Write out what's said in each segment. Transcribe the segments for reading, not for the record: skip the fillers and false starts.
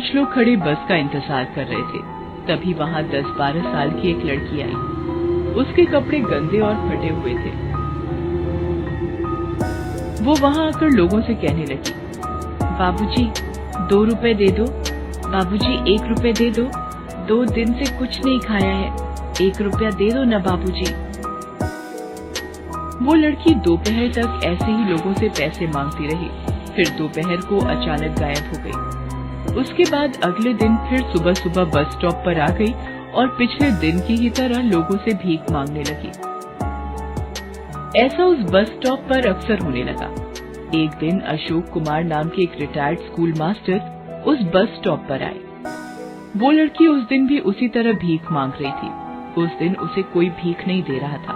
पांच लोग खड़े बस का इंतजार कर रहे थे। तभी वहाँ 10-12 साल की एक लड़की आई। उसके कपड़े गंदे और फटे हुए थे। वो वहाँ आकर लोगों से कहने लगी, बाबूजी 2 रुपए दे दो, बाबूजी 1 रुपए दे दो, 2 दिन से कुछ नहीं खाया है, 1 रुपया दे दो ना बाबूजी। वो लड़की दोपहर तक ऐसे ही लोगों से पैसे मांगती रही। फिर दोपहर को अचानक गायब हो गई। उसके बाद अगले दिन फिर सुबह सुबह बस स्टॉप पर आ गई और पिछले दिन की ही तरह लोगों से भीख मांगने लगी। ऐसा उस बस स्टॉप पर अक्सर होने लगा। एक दिन अशोक कुमार नाम के एक रिटायर्ड स्कूल मास्टर उस बस स्टॉप पर आए। वो लड़की उस दिन भी उसी तरह भीख मांग रही थी। उस दिन उसे कोई भीख नहीं दे रहा था।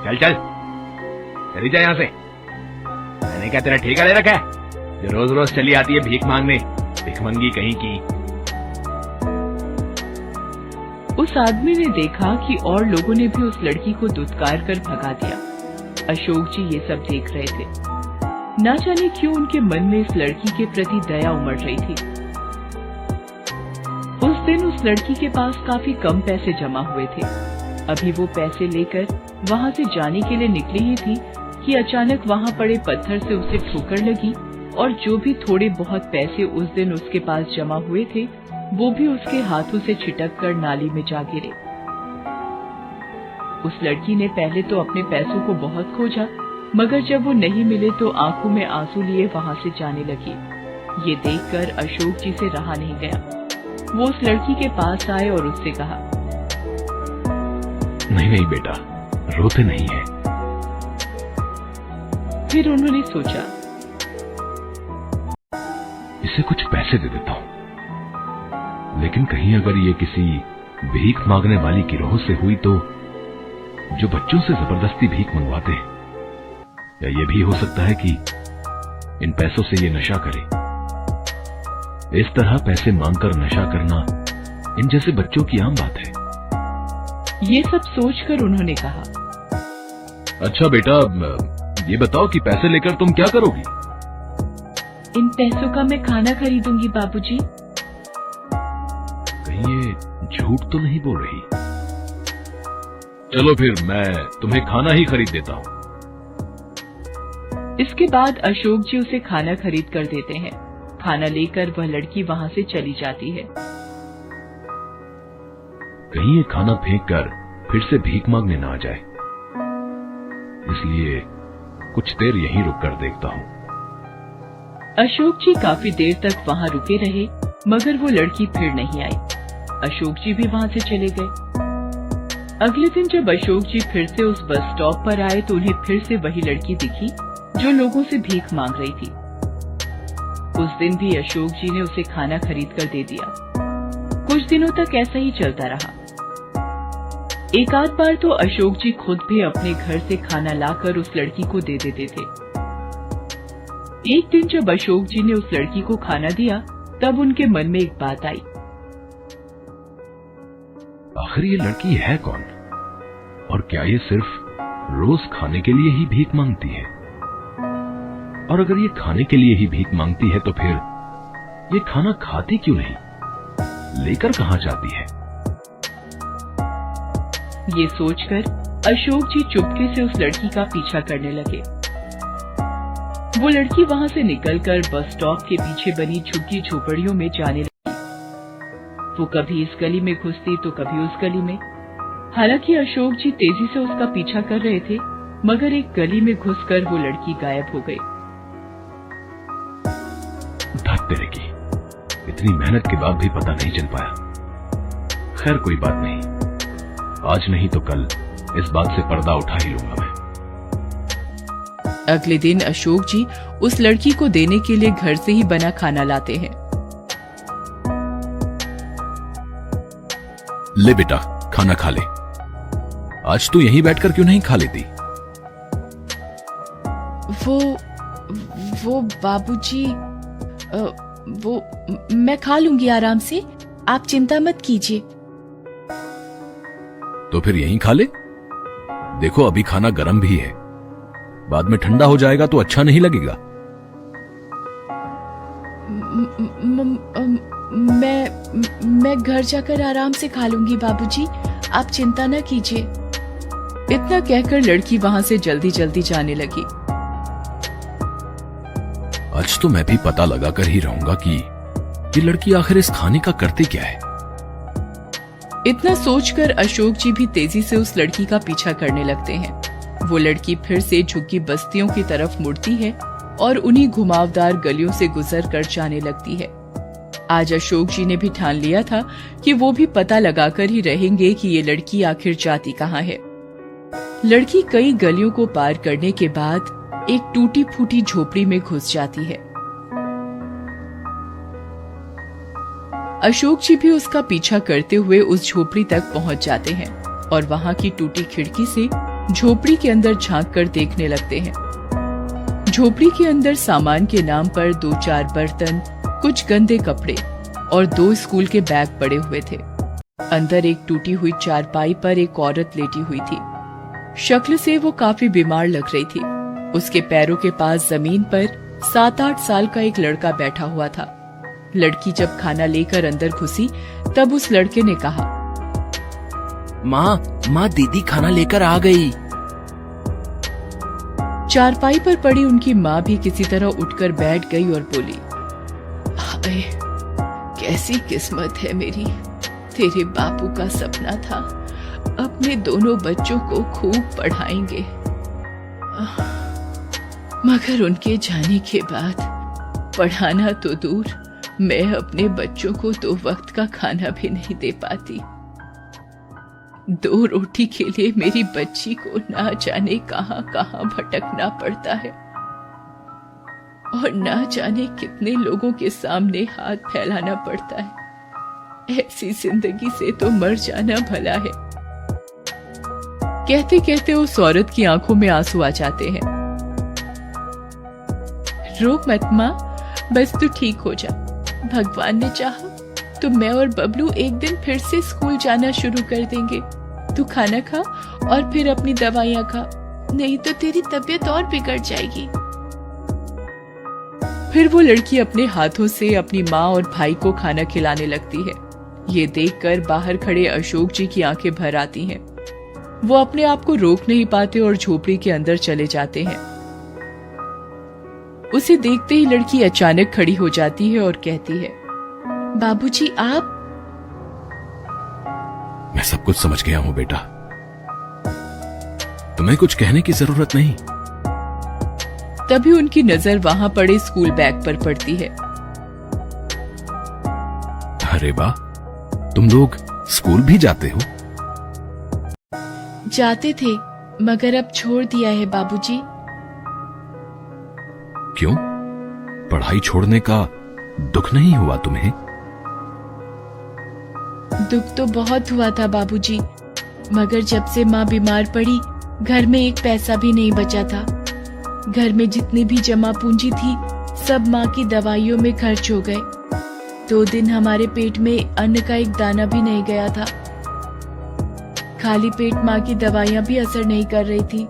चल चल चली जा यहाँ से। मैंने क्या तेरा ठेका ले रखा है जो रोज रोज चली आती है भीख मांगने, भिखमंगी कहीं की। उस आदमी ने देखा कि और लोगों ने भी उस लड़की को दुत्कार कर भगा दिया। अशोक जी ये सब देख रहे थे। न जाने क्यों उनके मन में इस लड़की के प्रति दया उमड़ रही थी। उस दिन उस लड़की के पास काफी कम पैसे जमा हुए थे। अभी वो पैसे लेकर वहाँ से जाने के लिए निकली ही थी कि अचानक वहाँ पड़े पत्थर से उसे ठोकर लगी और जो भी थोड़े बहुत पैसे उस दिन उसके पास जमा हुए थे वो भी उसके हाथों से छिटक कर नाली में जा गिरे। उस लड़की ने पहले तो अपने पैसों को बहुत खोजा, मगर जब वो नहीं मिले तो आंखों में आंसू लिए वहाँ से जाने लगी। ये देखकर अशोक जी से रहा नहीं गया। वो उस लड़की के पास आए और उससे कहा, नहीं नहीं बेटा, रोते नहीं है। फिर उन्होंने सोचा, इसे कुछ पैसे दे देता हूँ, लेकिन कहीं अगर ये किसी भीख मांगने वाली गिरोह से हुई तो, जो बच्चों से जबरदस्ती भीख मंगवाते हैं, या ये भी हो सकता है कि इन पैसों से ये नशा करे। इस तरह पैसे मांगकर नशा करना इन जैसे बच्चों की आम बात है। ये सब सोचकर उन्होंने कहा, अच्छा बेटा, ये बताओ कि पैसे लेकर तुम क्या करोगी? इन पैसों का मैं खाना खरीदूंगी बाबूजी। कहीं ये झूठ तो नहीं बोल रही? चलो फिर मैं तुम्हें खाना ही खरीद देता हूँ। इसके बाद अशोक जी उसे खाना खरीद कर देते हैं। खाना लेकर वह लड़की वहाँ से चली जाती है। कहीं ये खाना फेंक कर फिर से भीख मांगने ना आ जाए, इसलिए कुछ देर यहीं रुक कर देखता हूँ। अशोक जी काफी देर तक वहाँ रुके रहे, मगर वो लड़की फिर नहीं आई। अशोक जी भी वहाँ से चले गए। अगले दिन जब अशोक जी फिर से उस बस स्टॉप पर आए तो उन्हें फिर से वही लड़की दिखी जो लोगों से भीख मांग रही थी। उस दिन भी अशोक जी ने उसे खाना खरीद कर दे दिया। कुछ दिनों तक ऐसा ही चलता रहा। एक आध बार तो अशोक जी खुद भी अपने घर से खाना लाकर उस लड़की को दे देते थे। एक दिन जब अशोक जी ने उस लड़की को खाना दिया तब उनके मन में एक बात आई, आखिर ये लड़की है कौन, और क्या ये सिर्फ रोज खाने के लिए ही भीख मांगती है? और अगर ये खाने के लिए ही भीख मांगती है तो फिर ये खाना खाती क्यों नहीं, लेकर कहाँ जाती है? ये सोचकर अशोक जी चुपके से उस लड़की का पीछा करने लगे। वो लड़की वहाँ से निकलकर बस स्टॉप के पीछे बनी झुग्गी झोपड़ियों में जाने लगी। वो कभी इस गली में घुसती तो कभी उस गली में। हालांकि अशोक जी तेजी से उसका पीछा कर रहे थे, मगर एक गली में घुसकर वो लड़की गायब हो गई। धत तेरे की, इतनी मेहनत के बाद भी पता नहीं चल पाया। खैर कोई बात नहीं, आज नहीं तो कल इस बात से पर्दा उठा ही लूंगा मैं। अगले दिन अशोक जी उस लड़की को देने के लिए घर से ही बना खाना लाते हैं। ले बेटा, खाना खा ले। आज तू यहीं बैठकर क्यों नहीं खा लेती? वो बाबूजी, वो मैं खा लूंगी आराम से, आप चिंता मत कीजिए। तो फिर यहीं खा ले। देखो अभी खाना गर्म भी है, बाद में ठंडा हो जाएगा तो अच्छा नहीं लगेगा। मैं घर जाकर आराम से खा लूंगी बाबूजी, आप चिंता न कीजिए। इतना कहकर लड़की वहां से जल्दी जल्दी जाने लगी। आज तो मैं भी पता लगा कर ही रहूंगा कि ये लड़की आखिर इस खाने का करते क्या है। इतना सोचकर अशोक जी भी तेजी से उस लड़की का पीछा करने लगते हैं। वो लड़की फिर से झुग्गी बस्तियों की तरफ मुड़ती है और उन्हीं घुमावदार गलियों से गुजर कर जाने लगती है। आज अशोक जी ने भी ठान लिया था कि वो भी पता लगाकर ही रहेंगे कि ये लड़की आखिर जाती कहाँ है। लड़की कई गलियों को पार करने के बाद एक टूटी फूटी झोपड़ी में घुस जाती है। अशोक जी भी उसका पीछा करते हुए उस झोपड़ी तक पहुंच जाते हैं और वहां की टूटी खिड़की से झोपड़ी के अंदर झांक कर देखने लगते हैं। झोपड़ी के अंदर सामान के नाम पर 2-4 बर्तन, कुछ गंदे कपड़े और 2 स्कूल के बैग पड़े हुए थे। अंदर एक टूटी हुई चारपाई पर एक औरत लेटी हुई थी। शक्ल से वो काफी बीमार लग रही थी। उसके पैरों के पास जमीन पर 7-8 साल का एक लड़का बैठा हुआ था। लड़की जब खाना लेकर अंदर घुसी तब उस लड़के ने कहा, माँ दीदी खाना लेकर आ गई। चारपाई पर पड़ी उनकी माँ भी किसी तरह उठकर बैठ गई और बोली, हाय, कैसी किस्मत है मेरी। तेरे बापू का सपना था अपने दोनों बच्चों को खूब पढ़ाएंगे, मगर उनके जाने के बाद पढ़ाना तो दूर, मैं अपने बच्चों को 2 वक्त का खाना भी नहीं दे पाती। 2 रोटी के लिए मेरी बच्ची को ना जाने कहां कहां भटकना पड़ता है और ना जाने कितने लोगों के सामने हाथ फैलाना पड़ता है। ऐसी जिंदगी से तो मर जाना भला है। कहते कहते उस औरत की आंखों में आंसू आ जाते हैं। रो मत माँ, बस तू ठीक हो जा। भगवान ने चाहा तो मैं और बबलू एक दिन फिर से स्कूल जाना शुरू कर देंगे। तू खाना खा और फिर अपनी दवाइयाँ खा, नहीं तो तेरी तबीयत और बिगड़ जाएगी। फिर वो लड़की अपने हाथों से अपनी माँ और भाई को खाना खिलाने लगती है। ये देखकर बाहर खड़े अशोक जी की आंखें भर आती हैं। वो अपने आप को रोक नहीं पाते और झोपड़ी के अंदर चले जाते हैं। उसे देखते ही लड़की अचानक खड़ी हो जाती है और कहती है, बाबूजी आप? मैं सब कुछ समझ गया हूं बेटा, तुम्हें कुछ कहने की जरूरत नहीं। तभी उनकी नजर वहां पड़े स्कूल बैग पर पड़ती है। अरे वाह, तुम लोग स्कूल भी जाते हो? जाते थे, मगर अब छोड़ दिया है बाबूजी। क्यों? पढ़ाई छोड़ने का दुख नहीं हुआ तुम्हें? दुख तो बहुत हुआ था बाबूजी, मगर जब से माँ बीमार पड़ी घर में एक पैसा भी नहीं बचा था। घर में जितनी भी जमा पूंजी थी सब माँ की दवाइयों में खर्च हो गए। 2 दिन हमारे पेट में अन्न का एक दाना भी नहीं गया था। खाली पेट माँ की दवाइयाँ भी असर नहीं कर रही थी।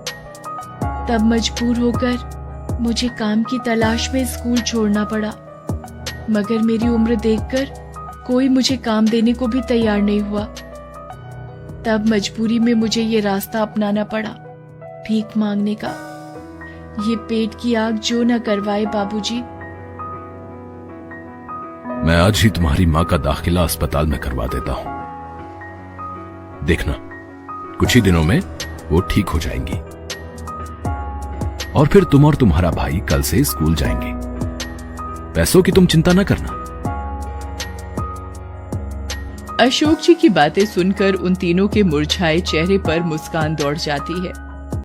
तब मजबूर होकर मुझे काम की तलाश में स्कूल छोड़ना पड़ा, मगर मेरी उम्र देखकर कोई मुझे काम देने को भी तैयार नहीं हुआ। तब मजबूरी में मुझे ये रास्ता अपनाना पड़ा, भीख मांगने का। ये पेट की आग जो न करवाए बाबूजी। मैं आज ही तुम्हारी माँ का दाखिला अस्पताल में करवा देता हूं। देखना, कुछ ही दिनों में वो ठीक हो जाएंगी और फिर तुम और तुम्हारा भाई कल से स्कूल जाएंगे। पैसों की तुम चिंता न करना। अशोक जी की बातें सुनकर उन तीनों के मुरझाए चेहरे पर मुस्कान दौड़ जाती है।